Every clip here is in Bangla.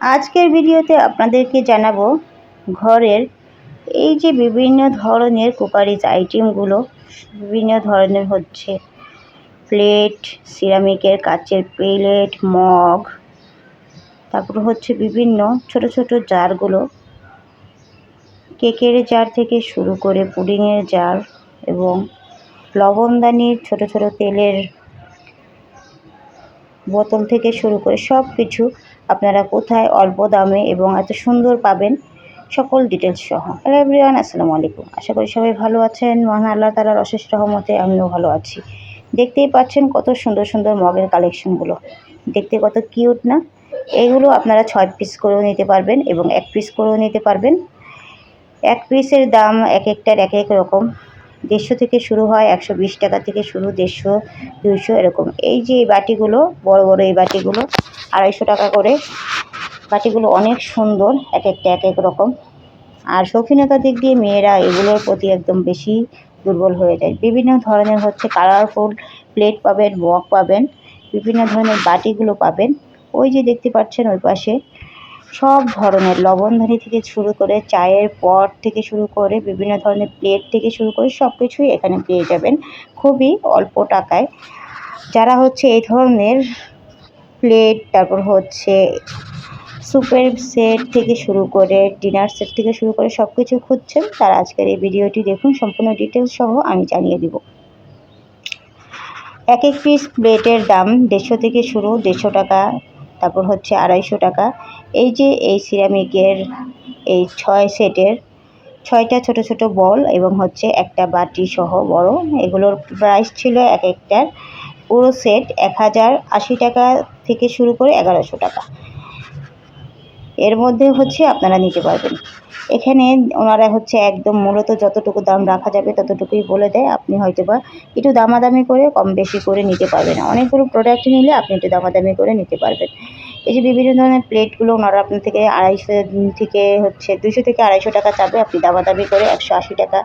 আজকের ভিডিওতে আপনাদেরকে জানাবো ঘরের এই যে বিভিন্ন ধরনের কুকারিজ আইটেমগুলো। বিভিন্ন ধরনের হচ্ছে প্লেট, সিরামিকের কাচের প্লেট, মগ, তারপর হচ্ছে বিভিন্ন ছোট ছোট জারগুলো, কেকের জার থেকে শুরু করে পুডিংয়ের জার এবং লবণদানির ছোট ছোট তেলের বোতল থেকে শুরু করে সব কিছু আপনারা কোথায় অল্প দামে এবং এত সুন্দর পাবেন, সকল ডিটেলস সহ। হ্যালো এভরিওয়ান, আসসালামু আলাইকুম। আশা করি সবাই ভালো আছেন। মহান আল্লাহ তাআলার অশেষ রহমতে আমিও ভালো আছি। দেখতেই পাচ্ছেন কত সুন্দর সুন্দর মগের কালেকশনগুলো, দেখতে কত কিউট না। এগুলো আপনারা 6 পিস করেও নিতে পারবেন এবং 1 পিস করেও নিতে পারবেন। 1 পিসের দাম এক একটার এক এক রকম। 150 থেকে শুরু হয়, 120 টাকা থেকে শুরু, 150, 200 এরকম। এই যে এই বাটিগুলো বড় বড়, এই বাটিগুলো 250 টাকা করে। বাটিগুলো অনেক সুন্দর, এক একটা এক এক রকম। আর শৌখিনতার দিক দিয়ে মেয়েরা এগুলোর প্রতি একদম বেশি দুর্বল হয়ে যায়। বিভিন্ন ধরনের হচ্ছে কালারফুল প্লেট পাবেন, মগ পাবেন, বিভিন্ন ধরনের বাটিগুলো পাবেন। ওই যে দেখতে পাচ্ছেন ওই পাশে সব ধরনের লবণদানি থেকে শুরু করে চায়ের পট থেকে শুরু করে বিভিন্ন ধরনের প্লেট থেকে শুরু করে সব কিছুই এখানে পেয়ে যাবেন খুবই অল্প টাকায়। যারা হচ্ছে এই ধরনের প্লেট, তারপর হচ্ছে সুপের সেট থেকে শুরু করে ডিনার সেট থেকে শুরু করে সব কিছু খুঁজছেন, তারা আজকের এই ভিডিওটি দেখুন। সম্পূর্ণ ডিটেলস সহ আমি জানিয়ে দিব। এক এক পিস প্লেটের দাম 150 থেকে শুরু, 150 টাকা, তারপর হচ্ছে 250 টাকা। এই যে এই সিরামিকের এই 6 সেটের 6টা ছোট ছোট বল এবং হচ্ছে একটা বাটি সহ বড়, এগুলোর প্রাইস ছিল এক একটার পুরো সেট 1080 টাকা থেকে শুরু করে 1100 টাকা। এর মধ্যে হচ্ছে আপনারা নিতে পারবেন। এখানে ওনারা হচ্ছে একদম মূলত যতটুকু দাম রাখা যাবে ততটুকুই বলে দেয়। আপনি হয়তো বা একটু দামাদামি করে কম বেশি করে নিতে পারবেন। অনেকগুলো প্রোডাক্ট নিলে আপনি একটু দামাদামি করে নিতে পারবেন। এই যে বিভিন্ন ধরনের প্লেটগুলো ওনারা আপনার থেকে 250 থেকে হচ্ছে 200 থেকে 250 টাকা চাবে। আপনি দামাদামি করে 180 টাকা,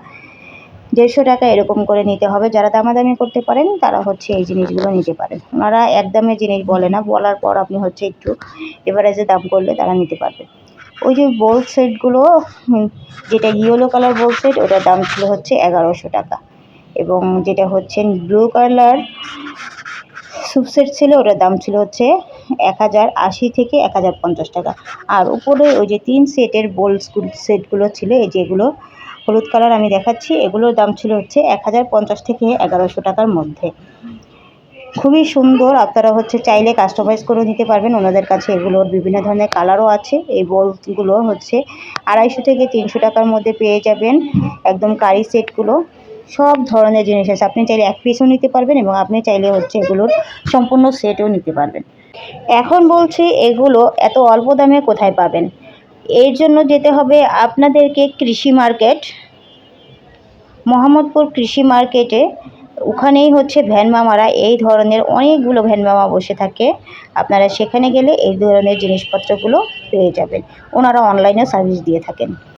150 টাকা এরকম করে নিতে হবে। যারা দামাদামি করতে পারেন তারা হচ্ছে এই জিনিসগুলো নিতে পারেন। ওনারা একদমে জিনিস বলে না, বলার পর আপনি হচ্ছে একটু এভারেজে দাম করলে তারা নিতে পারবেন। ওই যে বোল সেটগুলো, যেটা ইয়েলো কালার বোল সেট, ওটার দাম ছিল হচ্ছে 1100 টাকা। এবং যেটা হচ্ছে ব্লু কালার স্যুপ সেট ছিল, ওটার দাম ছিল হচ্ছে 1080 থেকে 1050 টাকা। আর উপরে ওই যে 3 সেটের বোল সেটগুলো ছিল, এই যেগুলো হলুদ কালার আমি দেখাচ্ছি, এগুলোর দাম ছিল হচ্ছে 1050 থেকে 1100 টাকার মধ্যে। খুবই সুন্দর। আপনারা হচ্ছে চাইলে কাস্টমাইজ করে নিতে পারবেন। ওনাদের কাছে এগুলোর বিভিন্ন ধরনের কালারও আছে। এই বোলগুলো হচ্ছে 250 থেকে 300 টাকার মধ্যে পেয়ে যাবেন। একদম কারি সেটগুলো সব ধরনের জিনিস আছে। আপনি চাইলে 1 পিসও নিতে পারবেন এবং আপনি চাইলে হচ্ছে এগুলোর সম্পূর্ণ সেটও নিতে পারবেন। এখন বলছি এগুলো এত অল্প দামে কোথায় পাবেন? এর জন্য যেতে হবে আপনাদেরকে কৃষি মার্কেট, মোহাম্মদপুর কৃষি মার্কেটে। ওখানেই হচ্ছে ভ্যান মামারা এই ধরনের অনেকগুলো ভ্যান মামা বসে থাকে। আপনারা সেখানে গেলে এই ধরনের জিনিসপত্রগুলো পেয়ে যাবেন। ওনারা অনলাইনে সার্ভিস দিয়ে থাকেন।